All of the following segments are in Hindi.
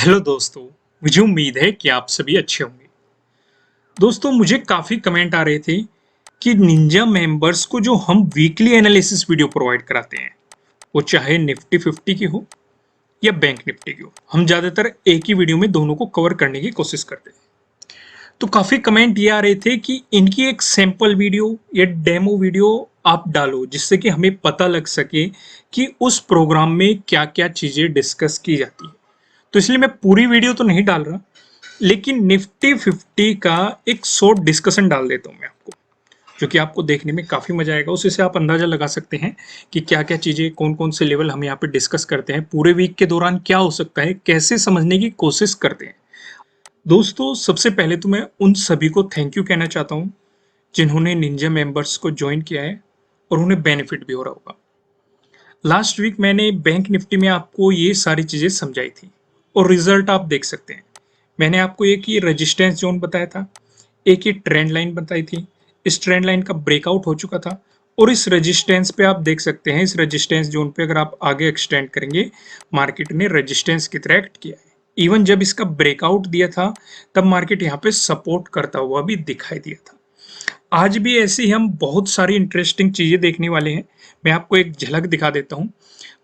हेलो दोस्तों। मुझे उम्मीद है कि आप सभी अच्छे होंगे। दोस्तों, मुझे काफ़ी कमेंट आ रहे थे कि निंजा मेंबर्स को जो हम वीकली एनालिसिस वीडियो प्रोवाइड कराते हैं, वो चाहे निफ्टी 50 की हो या बैंक निफ्टी की हो, हम ज़्यादातर एक ही वीडियो में दोनों को कवर करने की कोशिश करते हैं। तो काफ़ी कमेंट ये आ रहे थे कि इनकी एक सैंपल वीडियो या डेमो वीडियो आप डालो, जिससे कि हमें पता लग सके कि उस प्रोग्राम में क्या-क्या चीज़ें डिस्कस की जाती है। तो इसलिए मैं पूरी वीडियो तो नहीं डाल रहा, लेकिन निफ्टी 50 का एक शॉर्ट डिस्कशन डाल देता हूँ मैं आपको, जो कि आपको देखने में काफ़ी मजा आएगा। उसी से आप अंदाजा लगा सकते हैं कि क्या-क्या चीज़ें, कौन-कौन से लेवल हम यहाँ पे डिस्कस करते हैं, पूरे वीक के दौरान क्या हो सकता है, कैसे समझने की कोशिश करते हैं। दोस्तों, सबसे पहले तो मैं उन सभी को थैंक यू कहना चाहता हूँ, जिन्होंने निंजा मेंबर्स को ज्वाइन किया है और उन्हें बेनिफिट भी हो रहा होगा। लास्ट वीक मैंने बैंक निफ्टी में आपको ये सारी चीज़ें समझाई थी और रिजल्ट आप देख सकते हैं। मैंने आपको एक ही रेजिस्टेंस जोन बताया था, एक ही ट्रेंड लाइन बताई थी। इस ट्रेंड लाइन का ब्रेकआउट हो चुका था और इस रेजिस्टेंस पे आप देख सकते हैं, इस रेजिस्टेंस जोन पे अगर आप आगे एक्सटेंड करेंगे, मार्केट ने रेजिस्टेंस की तरह एक्ट किया है। इवन जब इसका ब्रेकआउट दिया था, तब मार्केट यहाँ पे सपोर्ट करता हुआ भी दिखाई दिया था। आज भी ऐसी हम बहुत सारी इंटरेस्टिंग चीज़ें देखने वाले हैं। मैं आपको एक झलक दिखा देता हूँ।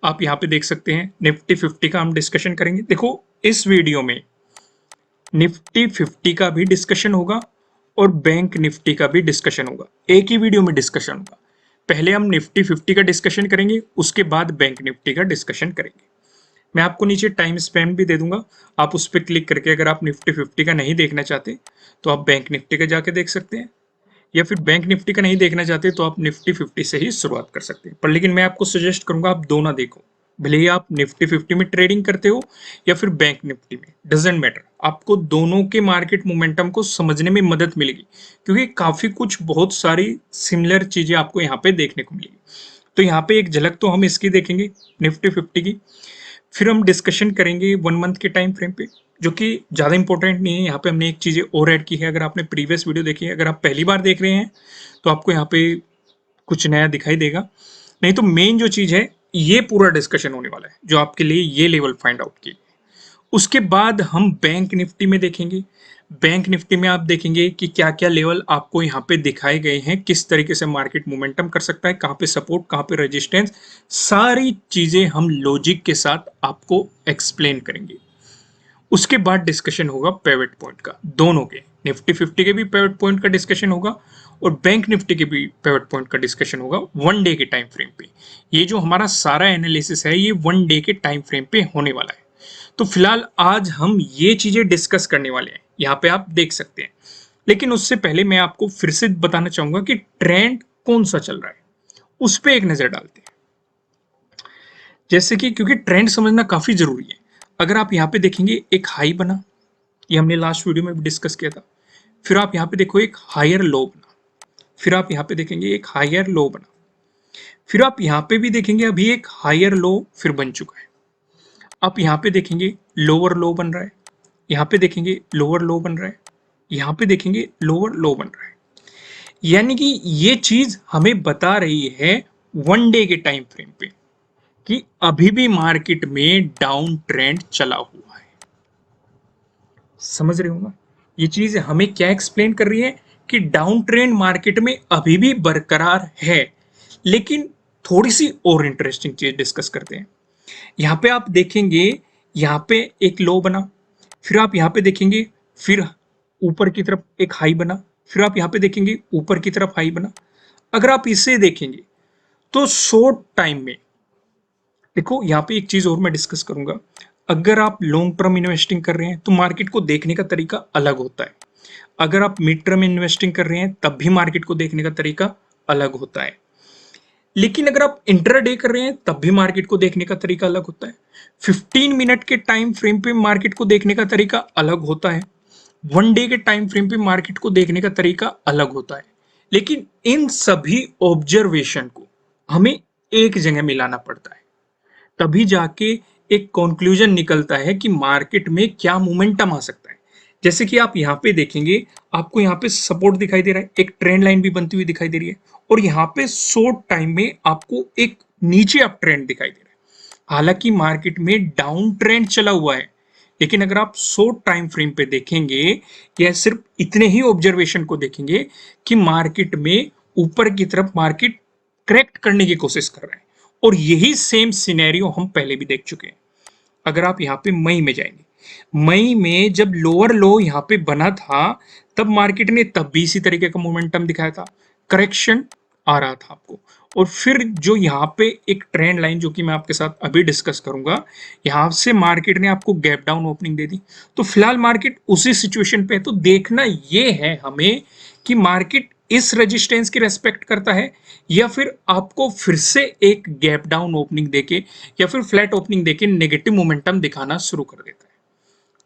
आप यहाँ पे देख सकते हैं, निफ्टी 50 का हम डिस्कशन करेंगे। देखो, इस वीडियो में निफ्टी 50 का भी डिस्कशन होगा और बैंक निफ्टी का भी डिस्कशन होगा। एक ही वीडियो में डिस्कशन होगा। पहले हम निफ्टी 50 का डिस्कशन करेंगे, उसके बाद बैंक निफ्टी का डिस्कशन करेंगे। मैं आपको नीचे टाइम स्पैन भी दे दूंगा। आप उस पर क्लिक करके, अगर आप निफ्टी 50 का नहीं देखना चाहते, तो आप बैंक निफ्टी का जाके देख सकते हैं, या फिर बैंक निफ्टी का नहीं देखना चाहते तो आप निफ्टी 50 से ही शुरुआत कर सकते हैं। पर लेकिन मैं आपको सजेस्ट करूंगा आप दोनों देखो। भले ही आप निफ्टी 50 में ट्रेडिंग करते हो या फिर बैंक निफ्टी में, डजेंट मैटर, आपको दोनों के मार्केट मोमेंटम को समझने में मदद मिलेगी, क्योंकि काफी कुछ बहुत सारी सिमिलर चीजें आपको यहाँ पे देखने को मिलेगी। तो यहाँ पे एक झलक तो हम इसकी देखेंगे, निफ्टी 50 की। फिर हम डिस्कशन करेंगे 1 मंथ के टाइम फ्रेम पे, जो कि ज़्यादा इंपॉर्टेंट नहीं है। यहाँ पे हमने एक चीज़ें और ऐड की है। अगर आपने प्रीवियस वीडियो देखी है, अगर आप पहली बार देख रहे हैं, तो आपको यहाँ पे कुछ नया दिखाई देगा। नहीं तो मेन जो चीज़ है, ये पूरा डिस्कशन होने वाला है, जो आपके लिए ये लेवल फाइंड आउट की। उसके बाद हम बैंक निफ्टी में देखेंगे। बैंक निफ्टी में आप देखेंगे कि क्या क्या लेवल आपको यहाँ पे दिखाए गए हैं, किस तरीके से मार्केट मोमेंटम कर सकता है, कहाँ पे सपोर्ट, कहाँ पे रेजिस्टेंस, सारी चीजें हम लॉजिक के साथ आपको एक्सप्लेन करेंगे। उसके बाद डिस्कशन होगा पेविट पॉइंट का, दोनों के, निफ्टी 50 के भी पेविट पॉइंट का डिस्कशन होगा और बैंक निफ्टी के भी पेविट पॉइंट का डिस्कशन होगा 1 डे के टाइम फ्रेम पे। ये जो हमारा सारा एनालिसिस है, ये 1 डे के टाइम फ्रेम पे होने वाला है। तो फिलहाल आज हम ये चीजें डिस्कस करने वाले हैं, यहाँ पे आप देख सकते हैं। लेकिन उससे पहले मैं आपको फिर से बताना चाहूंगा कि ट्रेंड कौन सा चल रहा है, उस पर एक नजर डालते हैं। जैसे कि, क्योंकि ट्रेंड समझना काफी जरूरी है। अगर आप यहाँ पे देखेंगे, एक हाई बना, ये हमने लास्ट वीडियो में भी डिस्कस किया था। फिर आप यहाँ पे देखो, एक हायर लो बना। फिर आप यहाँ पे देखेंगे, एक हायर लो बना। फिर आप यहाँ पे भी देखेंगे, अभी एक हायर लो फिर बन चुका है। आप यहाँ पे देखेंगे, लोअर लो बन रहा है। यहाँ पे देखेंगे, लोअर लो बन रहा है। यहाँ पे देखेंगे, लोअर लो बन रहा है। यानी कि ये चीज हमें बता रही है 1 डे के टाइम फ्रेम पे कि अभी भी मार्केट में डाउन ट्रेंड चला हुआ है। समझ रहे हो ना? ये चीज हमें क्या एक्सप्लेन कर रही है कि डाउन ट्रेंड मार्केट में अभी भी बरकरार है। लेकिन थोड़ी सी और इंटरेस्टिंग चीज डिस्कस करते हैं। यहाँ पे आप देखेंगे, यहाँ पे एक लो बना, फिर आप यहाँ पे देखेंगे, फिर ऊपर की तरफ एक हाई बना, फिर आप यहाँ पे देखेंगे, ऊपर की तरफ हाई बना। अगर आप इसे देखेंगे तो शॉर्ट टाइम में, देखो यहाँ पे एक चीज और मैं डिस्कस करूंगा। अगर आप लॉन्ग टर्म इन्वेस्टिंग कर रहे हैं तो मार्केट को देखने का तरीका अलग होता है। अगर आप मिड टर्म इन्वेस्टिंग कर रहे हैं, तब भी मार्केट को देखने का तरीका अलग होता है। लेकिन अगर आप इंट्राडे कर रहे हैं, तब भी मार्केट को देखने का तरीका अलग होता है। 15 मिनट के टाइम फ्रेम पे मार्केट को देखने का तरीका अलग होता है। 1 डे के टाइम फ्रेम पे मार्केट को देखने का तरीका अलग होता है। लेकिन इन सभी ऑब्जर्वेशन को हमें एक जगह मिलाना पड़ता है, तभी जाके एक कंक्लूजन निकलता है कि मार्केट में क्या मोमेंटम आ सकता है। जैसे कि आप यहाँ पे देखेंगे, आपको यहाँ पे सपोर्ट दिखाई दे रहा है, एक ट्रेंड लाइन भी बनती हुई दिखाई दे रही है, और यहाँ पे शॉर्ट टाइम में आपको एक नीचे अप ट्रेंड दिखाई दे रहा है। हालांकि मार्केट में डाउन ट्रेंड चला हुआ है, लेकिन अगर आप शॉर्ट टाइम फ्रेम पे देखेंगे या सिर्फ इतने ही ऑब्जर्वेशन को देखेंगे कि मार्केट में ऊपर की तरफ मार्केट करेक्ट करने की कोशिश कर रहा है, और यही सेम सिनेरियो हम पहले भी देख चुके हैं। अगर आप यहाँ पे मई में जाएंगे, मई में जब लोअर लो यहाँ पे बना था, तब मार्केट ने तब भी इसी तरीके का मोमेंटम दिखाया था, करेक्शन आ रहा था आपको। और फिर जो यहाँ पे एक ट्रेंड लाइन जो कि मैं आपके साथ अभी डिस्कस करूंगा, यहाँ से मार्केट ने आपको गैप डाउन ओपनिंग दे दी। तो फिलहाल मार्केट उसी सिचुएशन पे है। तो देखना ये है हमें कि मार्केट इस रेजिस्टेंस की रेस्पेक्ट करता है या फिर आपको फिर से एक गैप डाउन ओपनिंग देके या फिर फ्लैट ओपनिंग देके नेगेटिव मोमेंटम दिखाना शुरू कर देता है।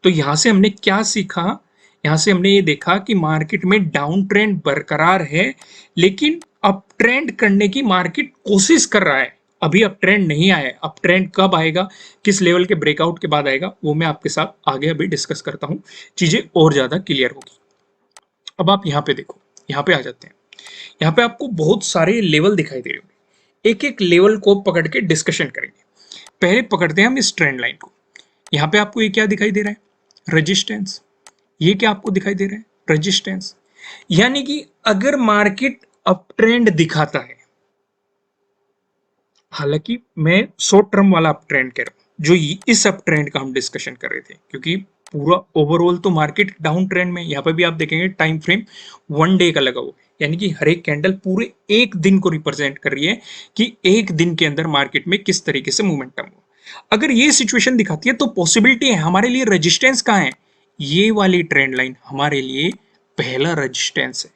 तो यहां से हमने क्या सीखा? यहां से हमने ये देखा कि मार्केट में डाउन ट्रेंड बरकरार है, लेकिन अप ट्रेंड करने की मार्केट कोशिश कर रहा है। अभी अप ट्रेंड नहीं आया है। अप ट्रेंड कब आएगा, किस लेवल के ब्रेकआउट के बाद आएगा, वो मैं आपके साथ आगे अभी डिस्कस करता हूं, चीजें और ज्यादा क्लियर होगी। अब आप यहाँ पे देखो, यहाँ पे आ जाते हैं। यहाँ पे आपको बहुत सारे लेवल दिखाई दे रहे होंगे, एक एक लेवल को पकड़ के डिस्कशन करेंगे। पहले पकड़ते हैं हम इस ट्रेंड लाइन को। यहाँ पे आपको ये क्या दिखाई दे रहा है? रेजिस्टेंस। ये क्या आपको दिखाई दे रहा है? रेजिस्टेंस। यानी कि अगर मार्केट अप ट्रेंड दिखाता है, हालांकि मैं शॉर्ट टर्म वाला अप ट्रेंड कह रहा हूं, जो इस अप ट्रेंड का हम डिस्कशन कर रहे थे, क्योंकि पूरा ओवरऑल तो मार्केट डाउन ट्रेंड में। यहाँ पे भी आप देखेंगे टाइम फ्रेम 1 डे का लगा हुआ है, यानी कि हर एक कैंडल पूरे एक दिन को रिप्रेजेंट कर रही है कि एक दिन के अंदर मार्केट में किस तरीके से मोमेंटम हो। अगर ये सिचुएशन दिखाती है तो पॉसिबिलिटी है हमारे लिए रेजिस्टेंस कहाँ है? ये वाली ट्रेंड लाइन हमारे लिए पहला रेजिस्टेंस है।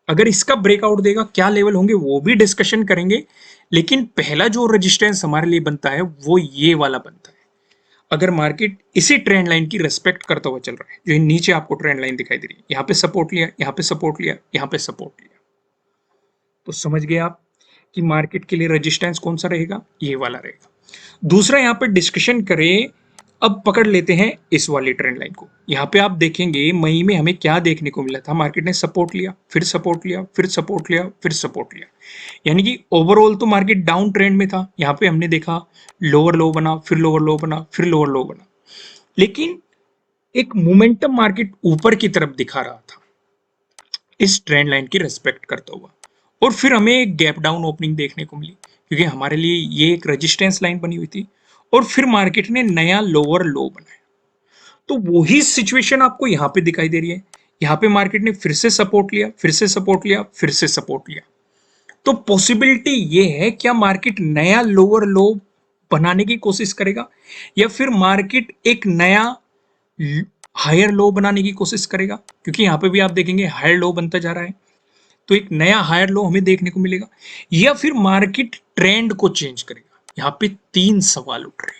अगर इसका ब्रेकआउट देगा, क्या लेवल होंगे वो भी डिस्कशन करेंगे, लेकिन पहला जो रेजिस्टेंस हमारे लिए बनता है वो ये वाला बनता है। अगर मार्केट इसी ट्रेंड लाइन की रेस्पेक्ट करता हुआ चल रहा है, जो नीचे आपको ट्रेंड लाइन दिखाई दे रही है, यहाँ पे सपोर्ट लिया, यहाँ पे सपोर्ट लिया, यहाँ पे सपोर्ट लिया, तो समझ गए आप कि मार्केट के लिए रेजिस्टेंस कौन सा रहेगा? ये वाला रहेगा। दूसरा यहाँ पे डिस्कशन करें, अब पकड़ लेते हैं इस वाली ट्रेंड लाइन को। यहाँ पे आप देखेंगे मई में हमें क्या देखने को मिला था? मार्केट ने सपोर्ट लिया, फिर सपोर्ट लिया, फिर सपोर्ट लिया, फिर सपोर्ट लिया, यानी कि ओवरऑल तो मार्केट डाउन ट्रेंड में था। यहाँ पे हमने देखा लोअर लो बना, फिर लोअर लो बना, फिर लोअर लो बना, लेकिन एक मोमेंटम मार्केट ऊपर की तरफ दिखा रहा था इस ट्रेंड लाइन की रेस्पेक्ट करता हुआ। और फिर हमें एक गैप डाउन ओपनिंग देखने को मिली, क्योंकि हमारे लिए ये एक रेजिस्टेंस लाइन बनी हुई थी, और फिर मार्केट ने नया लोअर लो बनाया। तो वही सिचुएशन आपको यहां पे दिखाई दे रही है। यहां पे मार्केट ने फिर से सपोर्ट लिया, फिर से सपोर्ट लिया, फिर से सपोर्ट लिया। तो पॉसिबिलिटी ये है, क्या मार्केट नया लोअर लो बनाने की कोशिश करेगा या फिर मार्केट एक नया हायर लो बनाने की कोशिश करेगा? क्योंकि यहां पे भी आप देखेंगे हायर लो बनता जा रहा है, तो एक नया हायर लो हमें देखने को मिलेगा, या फिर मार्केट ट्रेंड को चेंज करेगा? यहां पे तीन सवाल उठ रहे हैं।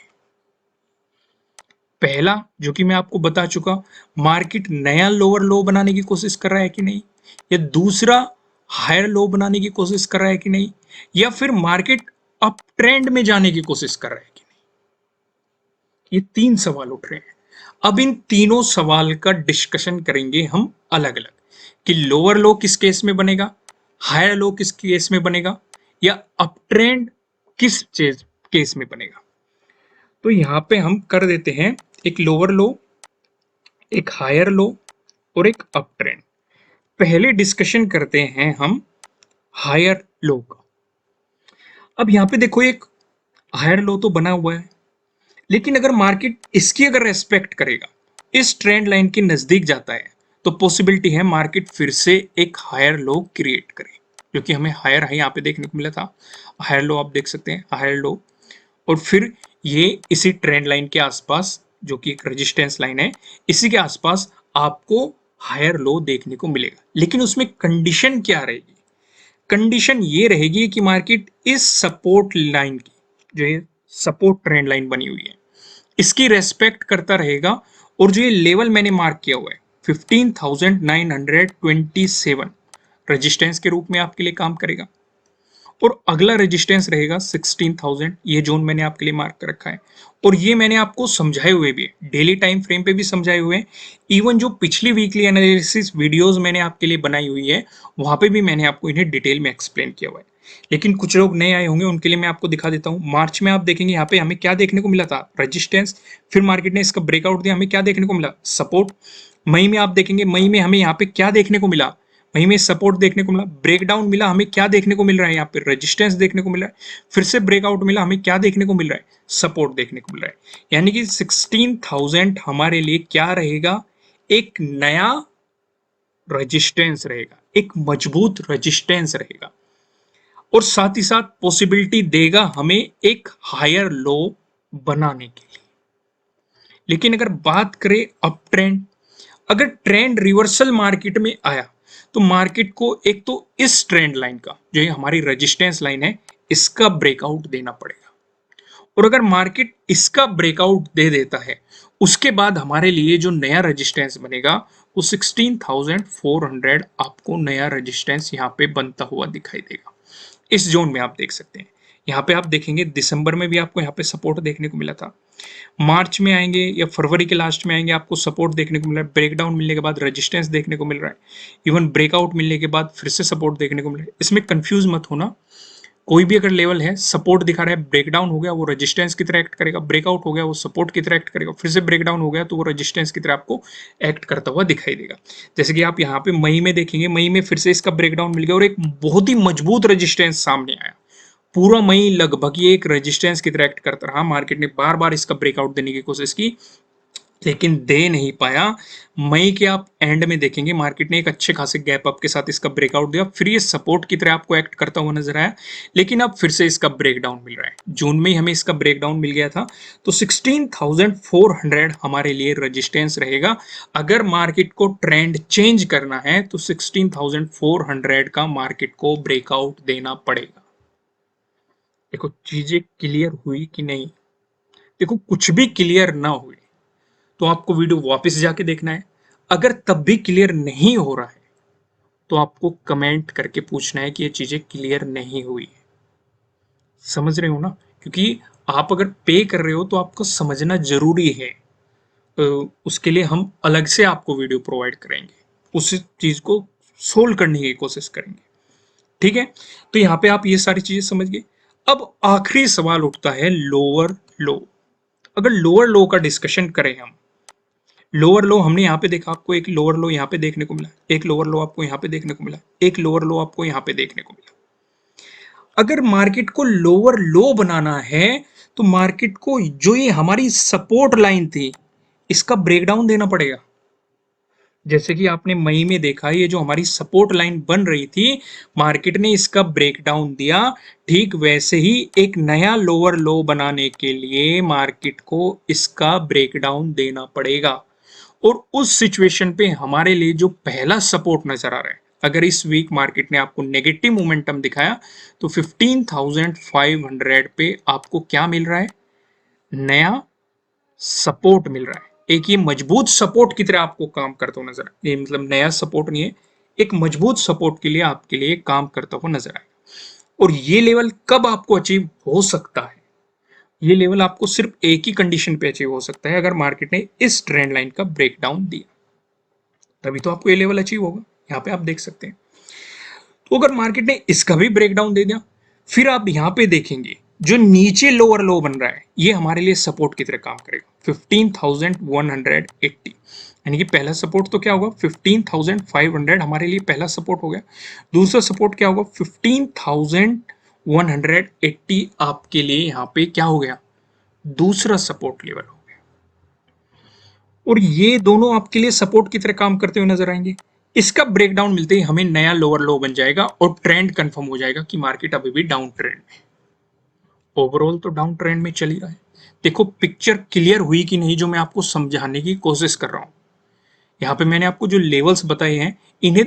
पहला, जो कि मैं आपको बता चुका, मार्केट नया लोअर लो बनाने की कोशिश कर रहा है कि नहीं, या दूसरा हायर लो बनाने की कोशिश कर रहा है कि नहीं, या फिर मार्केट अप ट्रेंड में जाने की कोशिश कर रहा है कि नहीं। ये तीन सवाल उठ रहे हैं। अब इन तीनों सवाल का डिस्कशन करेंगे हम अलग अलग, कि लोअर लो किस केस में बनेगा, हायर लो किस केस में बनेगा, या अप ट्रेंड किस केस में बनेगा। तो यहां पे हम कर देते हैं एक लोअर लो, एक हायर लो और एक अप ट्रेंड। पहले डिस्कशन करते हैं हम हायर लो का। अब यहां पे देखो, एक हायर लो तो बना हुआ है, लेकिन अगर मार्केट इसकी अगर रेस्पेक्ट करेगा, इस ट्रेंड लाइन के नजदीक जाता है, तो पॉसिबिलिटी है मार्केट फिर से एक हायर लो क्रिएट करे, जो कि हमें हायर हाई यहाँ पे देखने को मिला था। हायर लो आप देख सकते हैं, हायर लो, और फिर ये इसी ट्रेंड लाइन के आसपास, जो कि एक रेजिस्टेंस लाइन है, इसी के आसपास आपको हायर लो देखने को मिलेगा। लेकिन उसमें कंडीशन क्या रहेगी? कंडीशन ये रहेगी कि मार्केट इस सपोर्ट लाइन की, जो ये सपोर्ट ट्रेंड लाइन बनी हुई है, इसकी रेस्पेक्ट करता रहेगा, और जो ये लेवल मैंने मार्क किया हुआ है 15,927 रेजिस्टेंस के रूप में आपके लिए काम करेगा, और अगला रेजिस्टेंस रहेगा 16,000। ये जोन मैंने आपके लिए मार्क कर रखा है, और ये मैंने आपको समझाए हुए भी है, डेली टाइम फ्रेम पे भी समझाए हुए हैं। इवन जो पिछली वीकली एनालिसिस वीडियोस मैंने आपके लिए बनाई हुई है, वहां पे भी मैंने आपको इन्हें डिटेल में एक्सप्लेन किया हुआ है। लेकिन कुछ लोग नए आए होंगे उनके लिए मैं आपको दिखा देता हूँ। मार्च में आप देखेंगे यहाँ पे हमें क्या देखने को मिला था, रेजिस्टेंस, फिर मार्केट ने इसका ब्रेकआउट दिया, हमें क्या देखने को मिला, सपोर्ट। मई में आप देखेंगे, मई में हमें यहाँ पे क्या देखने को मिला, मई में सपोर्ट देखने को मिला, ब्रेकडाउन मिला, हमें क्या देखने को मिल रहा है, यहाँ पे रेजिस्टेंस देखने को मिल रहा है, फिर से ब्रेकआउट मिला, हमें क्या देखने को मिल रहा है, सपोर्ट देखने को मिल रहा है। यानी कि 16,000 हमारे लिए क्या रहेगा, एक नया रेजिस्टेंस रहेगा, एक मजबूत रेजिस्टेंस रहेगा, और साथ ही साथ पॉसिबिलिटी देगा हमें एक हायर लो बनाने के लिए। लेकिन अगर बात करें अप ट्रेंड, अगर ट्रेंड रिवर्सल मार्केट में आया तो मार्केट को एक तो इस ट्रेंड लाइन का, जो ये हमारी रेजिस्टेंस लाइन है, इसका ब्रेकआउट देना पड़ेगा। और अगर मार्केट इसका ब्रेकआउट दे देता है, उसके बाद हमारे लिए जो नया रेजिस्टेंस बनेगा वो 16,400 आपको नया रेजिस्टेंस यहाँ पे बनता हुआ दिखाई देगा। इस जोन में आप देख सकते हैं। यहाँ पे आप देखेंगे दिसंबर में भी आपको यहाँ पे सपोर्ट देखने को मिला था, मार्च में आएंगे या फरवरी के लास्ट में आएंगे, आपको सपोर्ट देखने को मिल रहा है, ब्रेकडाउन मिलने के बाद रेजिस्टेंस देखने को मिल रहा है, इवन ब्रेकआउट मिलने के बाद फिर से सपोर्ट देखने को मिल रहा है। इसमें कंफ्यूज मत होना, कोई भी अगर लेवल है, सपोर्ट दिखा रहा है, ब्रेकडाउन हो गया वो रेजिस्टेंस की तरह एक्ट करेगा, ब्रेकआउट हो गया वो सपोर्ट की तरह एक्ट करेगा, फिर से ब्रेकडाउन हो गया तो वो रेजिस्टेंस की तरह आपको एक्ट करता हुआ दिखाई देगा। जैसे कि आप यहाँ पे मई में देखेंगे, मई में फिर से इसका ब्रेकडाउन मिल गया और एक बहुत ही मजबूत रेजिस्टेंस सामने आया। पूरा मई लगभग ये एक रेजिस्टेंस की तरह एक्ट करता रहा, मार्केट ने बार बार इसका ब्रेकआउट देने की कोशिश की लेकिन दे नहीं पाया। मई के आप एंड में देखेंगे मार्केट ने एक अच्छे खासे गैप अप के साथ इसका ब्रेकआउट दिया, फिर ये सपोर्ट की तरह आपको एक्ट करता हुआ नजर आया, लेकिन अब फिर से इसका ब्रेकडाउन मिल रहा है। जून में ही हमें इसका ब्रेकडाउन मिल गया था, तो 16,400 हमारे लिए रेजिस्टेंस रहेगा। अगर मार्केट को ट्रेंड चेंज करना है तो 16,400 का मार्केट को ब्रेकआउट देना पड़ेगा। देखो चीजें क्लियर हुई कि नहीं, देखो कुछ भी क्लियर ना हुई तो आपको वीडियो वापस जाके देखना है। अगर तब भी क्लियर नहीं हो रहा है तो आपको कमेंट करके पूछना है कि ये चीजें क्लियर नहीं हुई है। समझ रहे हो ना, क्योंकि आप अगर पे कर रहे हो तो आपको समझना जरूरी है। उसके लिए हम अलग से आपको वीडियो प्रोवाइड करेंगे, उस चीज को सोल्व करने की कोशिश करेंगे। ठीक है, तो यहाँ पे आप ये सारी चीजें समझ गए। अब आखिरी सवाल उठता है लोअर लो। अगर लोअर लो का डिस्कशन करें हम, लोअर लो हमने यहाँ पे देखा, आपको एक लोअर लो यहाँ पे देखने को मिला, एक लोअर लो आपको यहाँ पे देखने को मिला, एक लोअर लो आपको यहाँ पे देखने को मिला। अगर मार्केट को लोअर लो बनाना है तो मार्केट को जो ये हमारी सपोर्ट लाइन थी इसका ब्रेकडाउन देना पड़ेगा। जैसे कि आपने मई में देखा, ये जो हमारी सपोर्ट लाइन बन रही थी मार्केट ने इसका ब्रेकडाउन दिया, ठीक वैसे ही एक नया लोअर लो बनाने के लिए मार्केट को इसका ब्रेकडाउन देना पड़ेगा। और उस सिचुएशन पे हमारे लिए जो पहला सपोर्ट नजर आ रहा है, अगर इस वीक मार्केट ने आपको नेगेटिव मोमेंटम दिखाया तो 15,500 पे आपको क्या मिल रहा है, नया सपोर्ट मिल रहा है। एक ये मजबूत सपोर्ट की तरह आपको काम करता हुआ नजर आए, ये मतलब नया सपोर्ट नहीं है, एक मजबूत सपोर्ट के लिए आपके लिए काम करता हुआ नजर आएगा। और ये लेवल कब आपको अचीव हो सकता है, ये लेवल आपको सिर्फ एक ही कंडीशन पे अचीव हो सकता है, अगर मार्केट ने इस ट्रेंड लाइन का ब्रेकडाउन दिया तभी तो आपको ये लेवल अचीव होगा। यहाँ पे आप देख सकते हैं। तो अगर मार्केट ने इसका भी ब्रेकडाउन दे दिया, फिर आप यहाँ पे देखेंगे जो नीचे लोअर लो बन रहा है ये हमारे लिए सपोर्ट की तरह काम करेगा, 15,180। यानी कि पहला सपोर्ट तो क्या होगा, 15,500 हमारे लिए पहला सपोर्ट हो गया। दूसरा सपोर्ट क्या होगा, 15,180 आपके लिए यहाँ पे क्या हो गया, दूसरा सपोर्ट लेवल हो गया। और ये दोनों आपके लिए सपोर्ट की तरह काम करते हुए नजर आएंगे। इसका ब्रेकडाउन मिलते ही हमें नया लोअर लो बन जाएगा और ट्रेंड कंफर्म हो जाएगा कि मार्केट अभी भी डाउन ट्रेंड में, ओवरऑल तो डाउन ट्रेंड में चल ही रहा है। देखो पिक्चर क्लियर हुई कि नहीं जो मैं आपको समझाने की कोशिश कर रहा हूं। यहाँ पे मैंने आपको जो लेवल्स बताए हैं इन्हें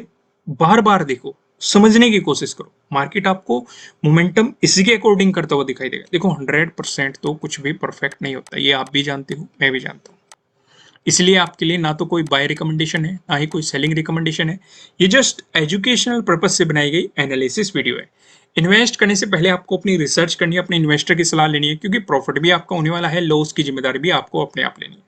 बार बार देखो, समझने की कोशिश करो। मार्केट आपको मोमेंटम इसी के अकॉर्डिंग करता हुआ दिखाई देगा। देखो 100% तो कुछ भी परफेक्ट नहीं होता, ये आप भी जानते हो, मैं भी जानता हूँ। इसलिए आपके लिए ना तो कोई बाय रिकमेंडेशन है ना ही कोई सेलिंग रिकमेंडेशन है, ये जस्ट एजुकेशनल पर्पज से बनाई गई एनालिसिस वीडियो है। इन्वेस्ट करने से पहले आपको अपनी रिसर्च करनी है, अपने इन्वेस्टर की सलाह लेनी है, क्योंकि प्रॉफिट भी आपका होने वाला है, लॉस की जिम्मेदारी भी आपको अपने आप लेनी है।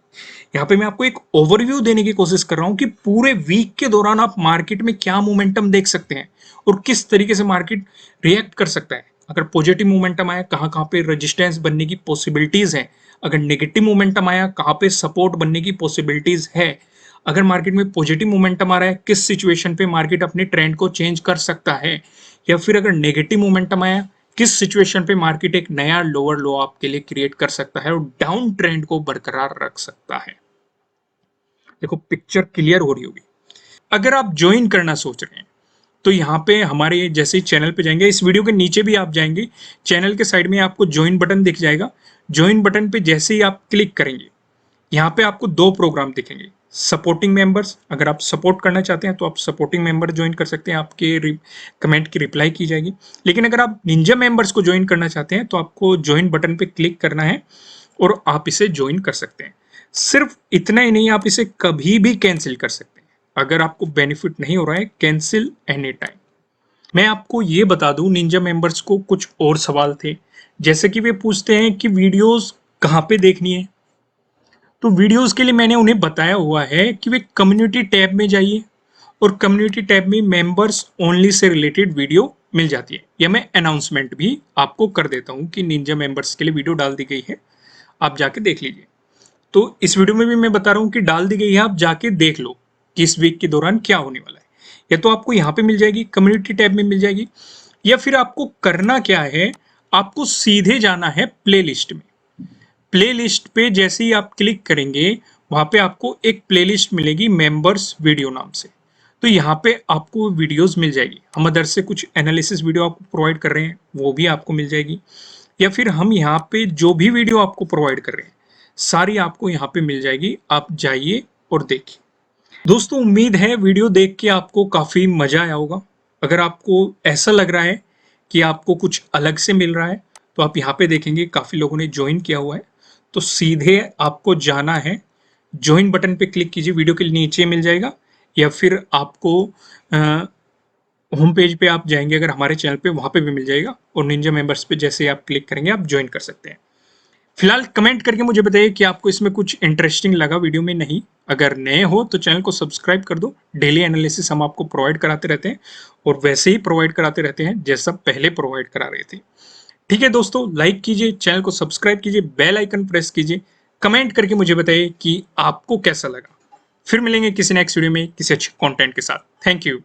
यहाँ पे मैं आपको एक ओवरव्यू देने की कोशिश कर रहा हूँ कि पूरे वीक के दौरान आप मार्केट में क्या मोमेंटम देख सकते हैं और किस तरीके से मार्केट रिएक्ट कर सकता है। अगर पॉजिटिव मोमेंटम आया, कहाँ कहाँ पे रेजिस्टेंस बनने की पॉसिबिलिटीज है। अगर नेगेटिव मोमेंटम आया, कहाँ पे सपोर्ट बनने की पॉसिबिलिटीज है। अगर मार्केट में पॉजिटिव मोमेंटम आ रहा है, किस सिचुएशन पे मार्केट अपने ट्रेंड को चेंज कर सकता है। या फिर अगर नेगेटिव मोमेंटम आया, किस सिचुएशन पे मार्केट एक नया लोअर लो आपके लिए क्रिएट कर सकता है और डाउन ट्रेंड को बरकरार रख सकता है। देखो पिक्चर क्लियर हो रही होगी। अगर आप ज्वाइन करना सोच रहे हैं तो यहाँ पे हमारे जैसे ही चैनल पे जाएंगे, इस वीडियो के नीचे भी आप जाएंगे, चैनल के साइड में आपको ज्वाइन बटन दिख जाएगा। ज्वाइन बटन पे जैसे ही आप क्लिक करेंगे, यहाँ पे आपको दो प्रोग्राम दिखेंगे। सपोर्टिंग मेंबर्स, अगर आप सपोर्ट करना चाहते हैं तो आप सपोर्टिंग मेंबर ज्वाइन कर सकते हैं, आपके कमेंट की रिप्लाई की जाएगी। लेकिन अगर आप निंजा मेंबर्स को ज्वाइन करना चाहते हैं तो आपको ज्वाइन बटन पे क्लिक करना है और आप इसे ज्वाइन कर सकते हैं। सिर्फ इतना ही नहीं, आप इसे कभी भी कैंसिल कर सकते हैं। अगर आपको बेनिफिट नहीं हो रहा है, कैंसिल एनी टाइम। मैं आपको ये बता दूं, निंजा मेंबर्स को कुछ और सवाल थे, जैसे कि वे पूछते हैं कि वीडियोस कहाँ पे देखनी है। तो वीडियोस के लिए मैंने उन्हें बताया हुआ है कि वे कम्युनिटी टैब में जाइए और कम्युनिटी टैब में members only say related video मिल जाती है। या मैं अनाउंसमेंट भी आपको कर देता हूँ कि निंजा मेंबर्स के लिए वीडियो डाल दी गई है, आप जाके देख लीजिए। तो इस वीडियो में भी मैं बता रहा हूँ कि डाल दी गई है, आप जाके देख लो कि इस वीक के दौरान क्या होने वाला है। या तो आपको यहाँ पे मिल जाएगी, कम्युनिटी टैब में मिल जाएगी, या फिर आपको करना क्या है, आपको सीधे जाना है प्लेलिस्ट में। प्लेलिस्ट पे जैसे ही आप क्लिक करेंगे, वहां पे आपको एक प्लेलिस्ट मिलेगी मेंबर्स वीडियो नाम से। तो यहाँ पे आपको वीडियोस मिल जाएगी। हम अदर से कुछ एनालिसिस वीडियो आपको प्रोवाइड कर रहे हैं, वो भी आपको मिल जाएगी। या फिर हम यहाँ पे जो भी वीडियो आपको प्रोवाइड कर रहे हैं, सारी आपको यहाँ पे मिल जाएगी। आप जाइए और देखिए। दोस्तों उम्मीद है वीडियो देख के आपको काफ़ी मज़ा आया होगा। अगर आपको ऐसा लग रहा है कि आपको कुछ अलग से मिल रहा है, तो आप यहाँ पे देखेंगे काफ़ी लोगों ने ज्वाइन किया हुआ है। तो सीधे आपको जाना है, ज्वाइन बटन पे क्लिक कीजिए, वीडियो के नीचे मिल जाएगा। या फिर आपको होम पेज पे आप जाएंगे, अगर हमारे चैनल पे, वहाँ पे भी मिल जाएगा। और निंजा मेंबर्स पे जैसे आप क्लिक करेंगे, आप ज्वाइन कर सकते हैं। फिलहाल कमेंट करके मुझे बताइए कि आपको इसमें कुछ इंटरेस्टिंग लगा वीडियो में। नहीं, अगर नए हो तो चैनल को सब्सक्राइब कर दो। डेली एनालिसिस हम आपको प्रोवाइड कराते रहते हैं और वैसे ही प्रोवाइड कराते रहते हैं जैसा पहले प्रोवाइड करा रहे थे। ठीक है दोस्तों, लाइक कीजिए, चैनल को सब्सक्राइब कीजिए, बेल आइकन प्रेस कीजिए, कमेंट करके मुझे बताइए कि आपको कैसा लगा। फिर मिलेंगे किसी नेक्स्ट वीडियो में किसी अच्छे कंटेंट के साथ। Thank you.